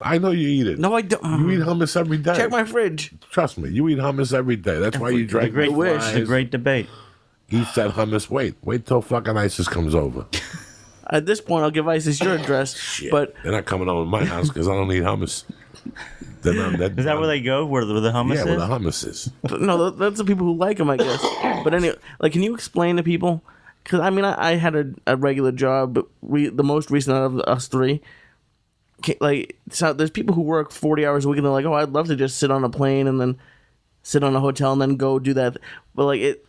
I know you eat it. No, I don't. You eat hummus every day. Check my fridge. Trust me, you eat hummus every day. That's why you drink The great debate. Eats that hummus. Wait till fucking ISIS comes over. At this point, I'll give ISIS your address. Shit. But They're not coming over to my house because I don't eat hummus. Is that where they go? Where the hummus is? Yeah, where the hummus is. no, that's the people who like them, I guess. But anyway, like, can you explain to people? Because I mean, I had a regular job, but the most recent out of us three. So there's people who work 40 hours a week, and they're like, "Oh, I'd love to just sit on a plane and then sit on a hotel and then go do that." But like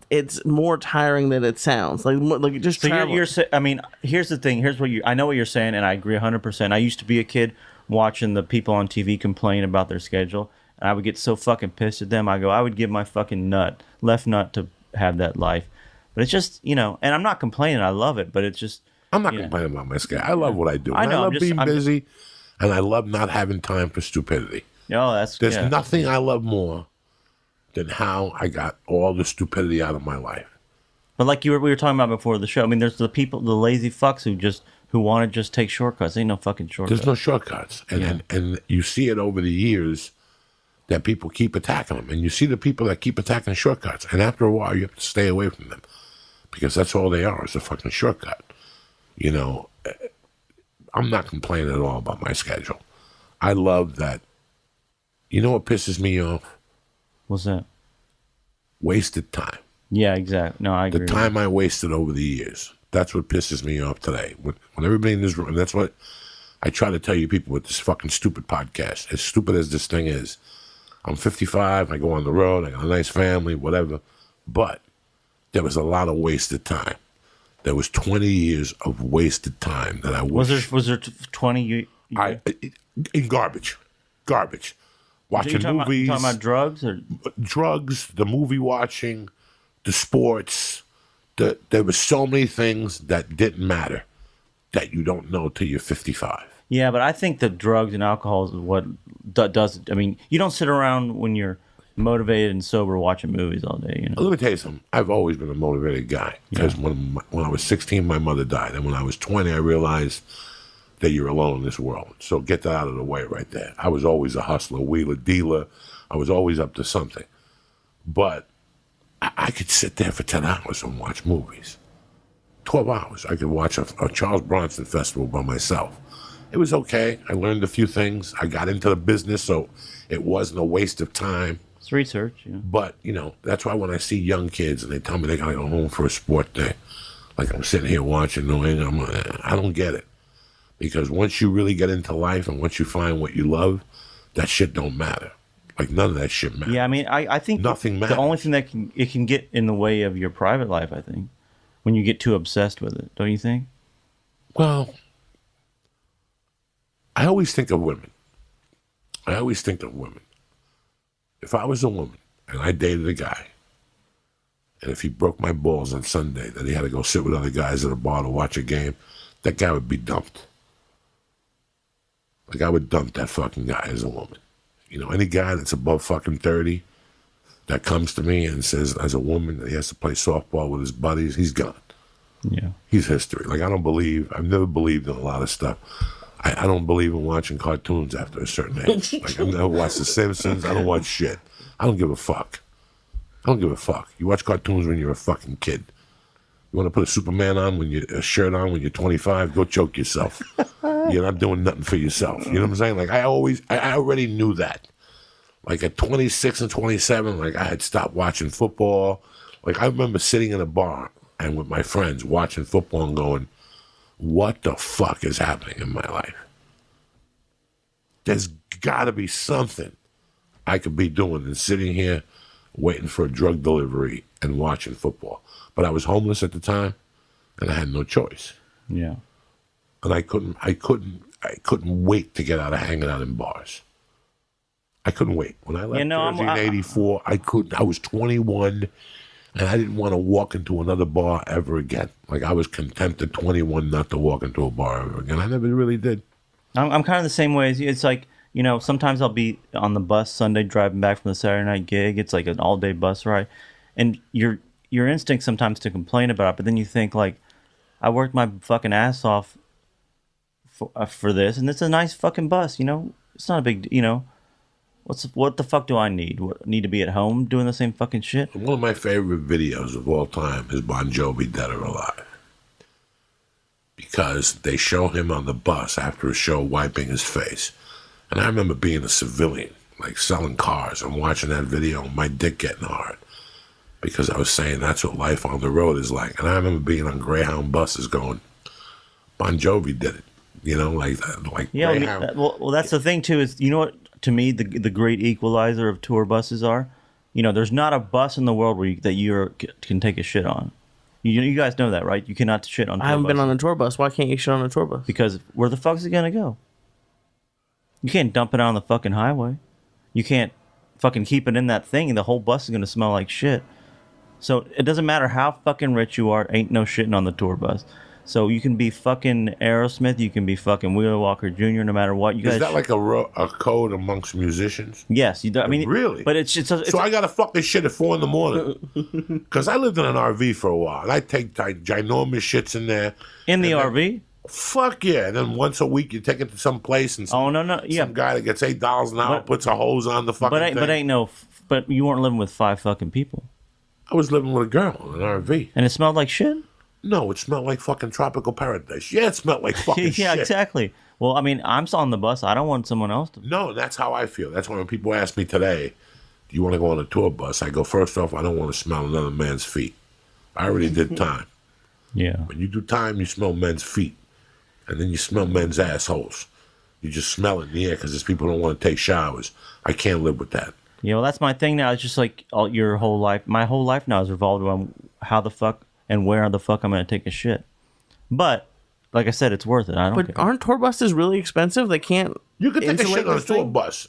it's more tiring than it sounds. Like just so travel. I mean, here's the thing. I know what you're saying, and I agree 100%. I used to be a kid watching the people on TV complain about their schedule, and I would get so fucking pissed at them. I would give my fucking left nut to have that life. But it's just, and I'm not complaining. I love it, but it's just. I'm not complaining about my schedule. I love what I do. I know. I love being busy, and I love not having time for stupidity. There's nothing I love more than how I got all the stupidity out of my life. But like we were talking about before the show, I mean, there's the lazy fucks who want to just take shortcuts. Ain't no fucking shortcuts. There's no shortcuts. And you see it over the years that people keep attacking them. And you see the people that keep attacking shortcuts. And after a while, you have to stay away from them. Because that's all they are, is a fucking shortcut. I'm not complaining at all about my schedule. I love that. You know what pisses me off? What's that? Wasted time. Yeah, exactly. No, I agree. The time I wasted over the years. That's what pisses me off today. When everybody in this room, and that's what I try to tell you people with this fucking stupid podcast. As stupid as this thing is, I'm 55, I go on the road, I got a nice family, whatever. But there was a lot of wasted time. There was 20 years of wasted time that I wish. Was there 20? In garbage. Watching movies. You talking about drugs? Drugs, the movie watching, the sports. There were so many things that didn't matter that you don't know till you're 55. Yeah, but I think the drugs and alcohol is what does it. I mean, you don't sit around when you're motivated and sober watching movies all day. Let me tell you something. I've always been a motivated guy because when I was 16, my mother died. And when I was 20, I realized that you're alone in this world. So get that out of the way right there. I was always a hustler, wheeler, dealer. I was always up to something. But I could sit there for 10 hours and watch movies. 12 hours. I could watch a Charles Bronson festival by myself. It was okay. I learned a few things. I got into the business, so it wasn't a waste of time. It's research. Yeah. But, that's why when I see young kids and they tell me they got to go home for a sport day, like I'm sitting here watching New England, I don't get it. Because once you really get into life and once you find what you love, that shit don't matter. Like, none of that shit matters. Yeah, I mean, I think nothing matters. The only thing that can get in the way of your private life, I think, when you get too obsessed with it, don't you think? Well, I always think of women. If I was a woman and I dated a guy, and if he broke my balls on Sunday that he had to go sit with other guys at a bar to watch a game, that guy would be dumped. Like, I would dump that fucking guy as a woman. Any guy that's above fucking 30 that comes to me and says, as a woman, that he has to play softball with his buddies, he's gone. Yeah. He's history. Like, I've never believed in a lot of stuff. I don't believe in watching cartoons after a certain age. Like, I've never watched The Simpsons. I don't watch shit. I don't give a fuck. You watch cartoons when you're a fucking kid. You want to put a Superman on a shirt on when you're 25, go choke yourself. You're not doing nothing for yourself. You know what I'm saying? Like, I already knew that. Like, at 26 and 27, like, I had stopped watching football. Like, I remember sitting in a bar and with my friends watching football and going, what the fuck is happening in my life? There's got to be something I could be doing than sitting here waiting for a drug delivery and watching football. But I was homeless at the time, and I had no choice. Yeah. And I couldn't wait to get out of hanging out in bars. I couldn't wait. When I left Jersey in '84, I was 21, and I didn't want to walk into another bar ever again. Like, I was content at 21 not to walk into a bar ever again. I never really did. I'm kind of the same way as you. It's like, sometimes I'll be on the bus Sunday driving back from the Saturday night gig. It's like an all-day bus ride. And your instinct sometimes to complain about it, but then you think, like, I worked my fucking ass off for this, and it's a nice fucking bus. You know, it's not a big. You know, what the fuck do I need? Need to be at home doing the same fucking shit? One of my favorite videos of all time is Bon Jovi, Dead or Alive. Because they show him on the bus after a show wiping his face. And I remember being a civilian, like selling cars and watching that video and my dick getting hard. Because I was saying that's what life on the road is like. And I remember being on Greyhound buses going, Bon Jovi did it. You know, like Yeah, Greyhound. well, that's the thing too. Is you know what? To me, the great equalizer of tour buses are, you know, there's not a bus in the world where you can take a shit on. You guys know that, right? You cannot shit on. I haven't been buses. on a tour bus. Why can't you shit on a tour bus? Because where the fuck is it gonna go? You can't dump it on the fucking highway. You can't fucking keep it in that thing, and the whole bus is gonna smell like shit. So it doesn't matter how fucking rich you are, ain't no shitting on the tour bus. So you can be fucking Aerosmith, you can be fucking Wheeler Walker Jr. No matter what. You guys, Is that like a code amongst musicians? yes, I mean, Really? But it's So I got to fucking shit at 4 a.m. Because I lived in an RV for a while. And I take ginormous shits in there. in the and RV. Fuck yeah. And then once a week you take it to some place and Oh no, yeah, some guy that gets $8 an hour But- puts a hose on the fucking thing. but you weren't living with 5 fucking people, I was living with a girl in an RV. and it smelled like shit. No, it smelled like fucking tropical paradise. Yeah, it smelled like fucking Yeah, shit. exactly. Well, I mean, I'm still on the bus. I don't want someone else to. No, that's how I feel. That's why when people ask me today, do you want to go on a tour bus? I go, first off, I don't want to smell another man's feet. I already did time. Yeah. When you do time, you smell men's feet. And then you smell men's assholes. You just smell it in the air because these people don't want to take showers. I can't live with that. Yeah, well, that's my thing now. It's just like your whole life. My whole life now is revolved around how the fuck and where the fuck I'm going to take a shit. But, like I said, it's worth it. I don't But care. aren't tour buses really expensive? They can't. You could take a insulate shit on a this tour thing? bus.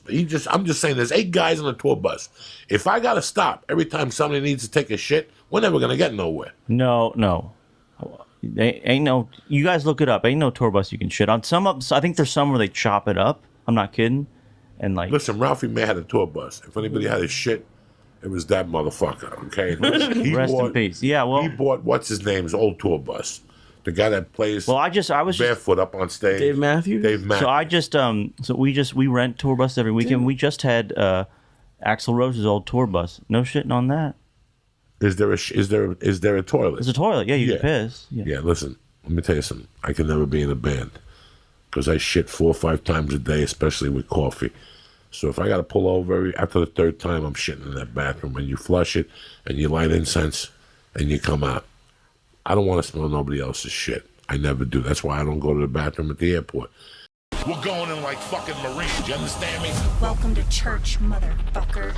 I'm just saying, there's 8 guys on a tour bus. If I got to stop every time somebody needs to take a shit, we're never going to get nowhere. No. Ain't no. You guys look it up. Ain't no tour bus you can shit on. I think there's some where they chop it up. I'm not kidding. And like, Listen, Ralphie May had a tour bus. If anybody had his shit, it was that motherfucker, okay? He rest in bought- peace. Yeah, well, He bought, what's his name's old tour bus. The guy that plays I was just. barefoot up on stage. Dave Matthews? Dave Matthews. So we rent tour buses every weekend. We just had Axl Rose's old tour bus. No shitting on that. Is there a toilet? There's a toilet. Yeah, you Yeah. can piss. Yeah. Yeah, listen, let me tell you something. I can never be in a band because I shit 4 or 5 times a day, especially with coffee. So if I got to pull over after the 3rd time, I'm shitting in that bathroom. And you flush it, and you light incense, and you come out. I don't want to smell nobody else's shit. I never do. That's why I don't go to the bathroom at the airport. We're going in like fucking Marines. You understand me? Welcome to church, motherfucker.